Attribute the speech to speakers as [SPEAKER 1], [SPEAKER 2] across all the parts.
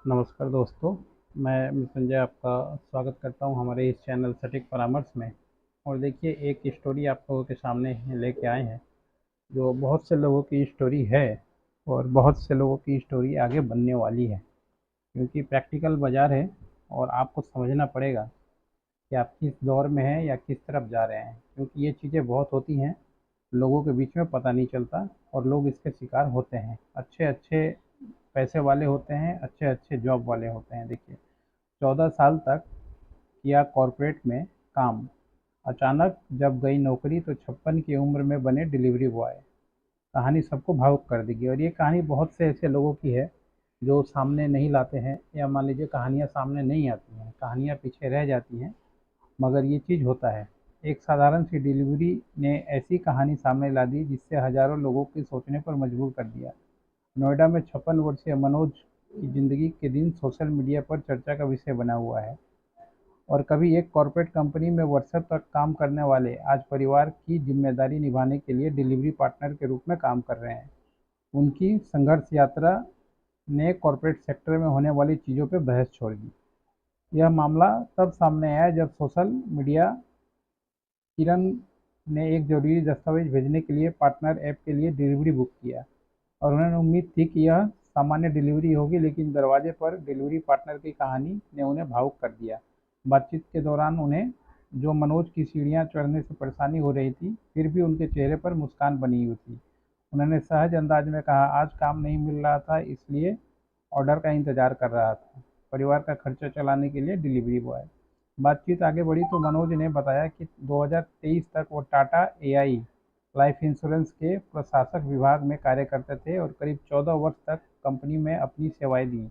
[SPEAKER 1] नमस्कार दोस्तों। मैं मृत्युंजय आपका स्वागत करता हूं हमारे इस चैनल सटीक परामर्श में। और देखिए, एक स्टोरी आप लोगों के सामने लेके आए हैं, जो बहुत से लोगों की स्टोरी है और बहुत से लोगों की स्टोरी आगे बनने वाली है। क्योंकि प्रैक्टिकल बाज़ार है और आपको समझना पड़ेगा कि आप किस दौर में हैं या किस तरफ जा रहे हैं। क्योंकि ये चीज़ें बहुत होती हैं, लोगों के बीच में पता नहीं चलता और लोग इसके शिकार होते हैं। अच्छे अच्छे पैसे वाले होते हैं, अच्छे अच्छे जॉब वाले होते हैं। देखिए, 14 साल तक किया कॉर्पोरेट में काम। अचानक जब गई नौकरी तो 56 की उम्र में बने डिलीवरी बॉय। कहानी सबको भावुक कर देगी और ये कहानी बहुत से ऐसे लोगों की है जो सामने नहीं लाते हैं, या मान लीजिए कहानियाँ सामने नहीं आती हैं, कहानियाँ पीछे रह जाती हैं। मगर ये चीज़ होता है। एक साधारण सी डिलीवरी ने ऐसी कहानी सामने ला दी जिससे हजारों लोगों को सोचने पर मजबूर कर दिया। नोएडा में 56 वर्षीय मनोज की जिंदगी के दिन सोशल मीडिया पर चर्चा का विषय बना हुआ है। और कभी एक कॉरपोरेट कंपनी में वर्षों तक काम करने वाले आज परिवार की जिम्मेदारी निभाने के लिए डिलीवरी पार्टनर के रूप में काम कर रहे हैं। उनकी संघर्ष यात्रा ने कॉरपोरेट सेक्टर में होने वाली चीज़ों पर बहस छोड़ दी। यह मामला तब सामने आया जब सोशल मीडिया किरण ने एक जरूरी दस्तावेज भेजने के लिए पार्टनर ऐप के लिए डिलीवरी बुक किया। और उन्होंने उम्मीद थी कि यह सामान्य डिलीवरी होगी, लेकिन दरवाजे पर डिलीवरी पार्टनर की कहानी ने उन्हें भावुक कर दिया। बातचीत के दौरान उन्हें जो मनोज की सीढ़ियां चढ़ने से परेशानी हो रही थी, फिर भी उनके चेहरे पर मुस्कान बनी हुई थी। उन्होंने सहज अंदाज में कहा, आज काम नहीं मिल रहा था इसलिए ऑर्डर का इंतजार कर रहा था। परिवार का खर्चा चलाने के लिए डिलीवरी बॉय। बातचीत आगे बढ़ी तो मनोज ने बताया कि 2023 तक वो टाटा एआई लाइफ इंश्योरेंस के प्रशासक विभाग में कार्य करते थे और करीब 14 वर्ष तक कंपनी में अपनी सेवाएं दी।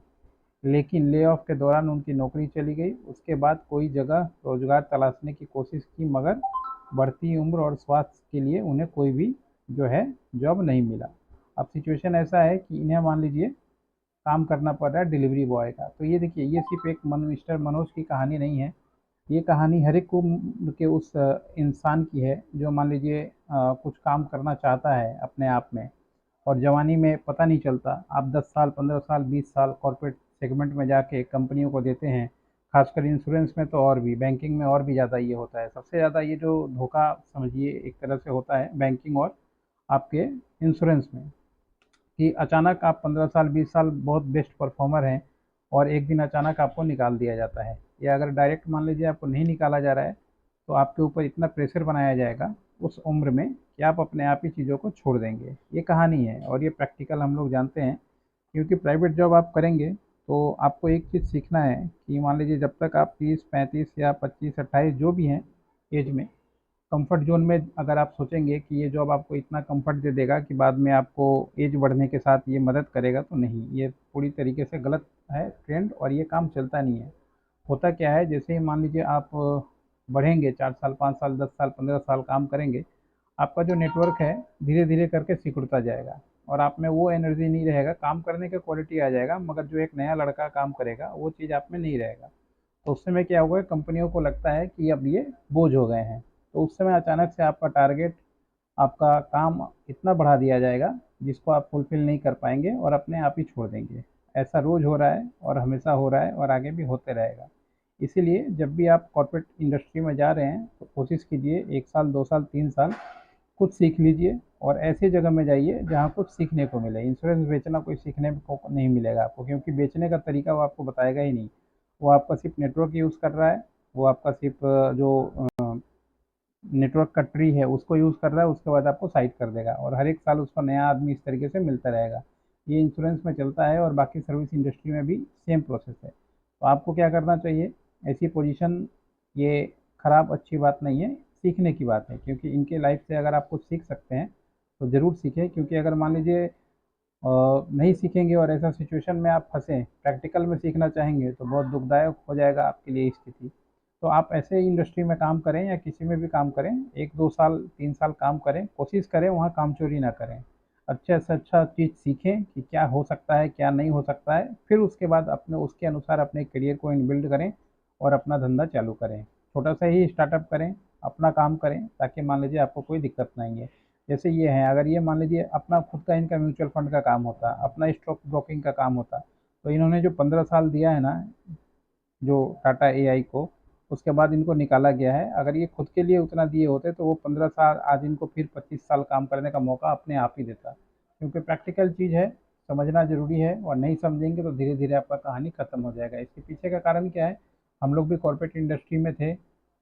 [SPEAKER 1] लेकिन ले-ऑफ के दौरान उनकी नौकरी चली गई। उसके बाद कोई जगह रोजगार तलाशने की कोशिश की, मगर बढ़ती उम्र और स्वास्थ्य के लिए उन्हें कोई भी जो है जॉब नहीं मिला। अब सिचुएशन ऐसा है कि इन्हें मान लीजिए काम करना पड़ रहा है डिलीवरी बॉय का। तो ये देखिए, ये सिर्फ एक मिस्टर मनोज की कहानी नहीं है। ये कहानी हर एक उम्र के उस इंसान की है जो मान लीजिए कुछ काम करना चाहता है अपने आप में, और जवानी में पता नहीं चलता। आप 10 साल, 15 साल, 20 साल कॉर्पोरेट सेगमेंट में जाके कंपनियों को देते हैं। खासकर इंश्योरेंस में तो और भी, बैंकिंग में और भी ज़्यादा ये होता है। सबसे ज़्यादा ये जो धोखा समझिए एक तरह से होता है बैंकिंग और आपके इंश्योरेंस में, कि अचानक आप 15 साल, 20 साल बहुत बेस्ट परफॉर्मर हैं और एक दिन अचानक आपको निकाल दिया जाता है। या अगर डायरेक्ट मान लीजिए आपको नहीं निकाला जा रहा है, तो आपके ऊपर इतना प्रेशर बनाया जाएगा उस उम्र में कि आप अपने आप ही चीज़ों को छोड़ देंगे। ये कहानी है और ये प्रैक्टिकल हम लोग जानते हैं। क्योंकि प्राइवेट जॉब आप करेंगे तो आपको एक चीज़ सीखना है कि मान लीजिए जब तक आप 30, 35 या 25, 28 जो भी हैं एज में, कंफर्ट जोन में अगर आप सोचेंगे कि ये जॉब आपको इतना कंफर्ट दे देगा कि बाद में आपको एज बढ़ने के साथ ये मदद करेगा, तो नहीं, ये पूरी तरीके से गलत है ट्रेंड और ये काम चलता नहीं है। होता क्या है, जैसे ही मान लीजिए आप बढ़ेंगे, 4 साल, 5 साल, 10 साल, 15 साल काम करेंगे, आपका जो नेटवर्क है धीरे धीरे करके सिकुड़ता जाएगा और आप में वो एनर्जी नहीं रहेगा। काम करने का क्वालिटी आ जाएगा, मगर जो एक नया लड़का काम करेगा वो चीज़ आप में नहीं रहेगा। तो उस समय क्या होगा, कंपनियों को लगता है कि अब ये बोझ हो गए हैं। तो उस समय अचानक से आपका टारगेट, आपका काम इतना बढ़ा दिया जाएगा जिसको आप फुलफिल नहीं कर पाएंगे और अपने आप ही छोड़ देंगे। ऐसा रोज हो रहा है और हमेशा हो रहा है और आगे भी होते रहेगा। इसीलिए जब भी आप कॉर्पोरेट इंडस्ट्री में जा रहे हैं तो कोशिश कीजिए 1 साल, 2 साल, 3 साल कुछ सीख लीजिए और ऐसी जगह में जाइए जहाँ कुछ सीखने को मिले। इंश्योरेंस बेचना कोई सीखने को नहीं मिलेगा आपको, क्योंकि बेचने का तरीका वो आपको बताएगा ही नहीं। वो आपका सिर्फ नेटवर्क यूज़ कर रहा है, वो आपका सिर्फ जो नेटवर्क का ट्री है उसको यूज़ कर रहा है, उसके बाद आपको साइट कर देगा और हर एक साल उसको नया आदमी इस तरीके से मिलता रहेगा। ये इंश्योरेंस में चलता है और बाकी सर्विस इंडस्ट्री में भी सेम प्रोसेस है। तो आपको क्या करना चाहिए, ऐसी पोजीशन ये खराब अच्छी बात नहीं है, सीखने की बात है। क्योंकि इनके लाइफ से अगर आप कुछ सीख सकते हैं तो ज़रूर सीखें। क्योंकि अगर मान लीजिए नहीं सीखेंगे और ऐसा सिचुएशन में आप फंसे, प्रैक्टिकल में सीखना चाहेंगे तो बहुत दुखदायक हो जाएगा आपके लिए स्थिति। तो आप ऐसे इंडस्ट्री में काम करें या किसी में भी काम करें, 1, 2 साल, 3 साल काम करें, कोशिश करें वहाँ काम चोरी ना करें। अच्छे से अच्छा चीज़ सीखें कि क्या हो सकता है, क्या नहीं हो सकता है, फिर उसके बाद अपने उसके अनुसार अपने करियर को बिल्ड करें और अपना धंधा चालू करें। छोटा सा ही स्टार्टअप करें, अपना काम करें, ताकि मान लीजिए आपको कोई दिक्कत नहीं है। जैसे ये है, अगर ये मान लीजिए अपना खुद का इनका म्यूचुअल फंड का काम होता, अपना स्टॉक ब्रोकिंग का काम होता, तो इन्होंने जो 15 साल दिया है ना, जो टाटा एआई को, उसके बाद इनको निकाला गया है। अगर ये खुद के लिए उतना दिए होते तो वो 15 साल, आज इनको फिर 25 साल काम करने का मौका अपने आप ही देता। क्योंकि प्रैक्टिकल चीज़ है, समझना ज़रूरी है, और नहीं समझेंगे तो धीरे धीरे आपका कहानी ख़त्म हो जाएगा। इसके पीछे का कारण क्या है, हम लोग भी कॉर्पोरेट इंडस्ट्री में थे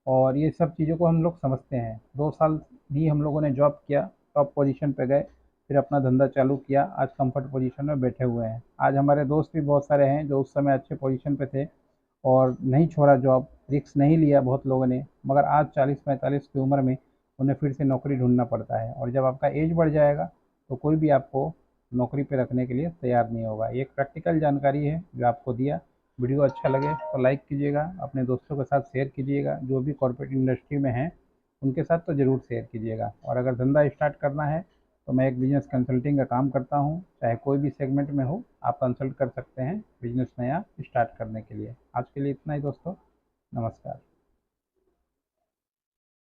[SPEAKER 1] और ये सब चीज़ों को हम लोग समझते हैं। 2 साल भी हम लोगों ने जॉब किया, टॉप पोजीशन पे गए, फिर अपना धंधा चालू किया, आज कंफर्ट पोजीशन में बैठे हुए हैं। आज हमारे दोस्त भी बहुत सारे हैं जो उस समय अच्छे पोजीशन पे थे और नहीं छोड़ा जॉब, रिस्क नहीं लिया बहुत लोगों ने, मगर आज 40-45 की उम्र में उन्हें फिर से नौकरी ढूंढना पड़ता है। और जब आपका एज बढ़ जाएगा तो कोई भी आपको नौकरी पे रखने के लिए तैयार नहीं होगा। ये एक प्रैक्टिकल जानकारी है जो आपको दिया। वीडियो अच्छा लगे तो लाइक कीजिएगा, अपने दोस्तों के साथ शेयर कीजिएगा, जो भी कॉर्पोरेट इंडस्ट्री में हैं उनके साथ तो ज़रूर शेयर कीजिएगा। और अगर धंधा स्टार्ट करना है तो मैं एक बिजनेस कंसल्टिंग का काम करता हूँ, चाहे कोई भी सेगमेंट में हो, आप कंसल्ट कर सकते हैं बिजनेस नया स्टार्ट करने के लिए। आज के लिए इतना ही दोस्तों, नमस्कार।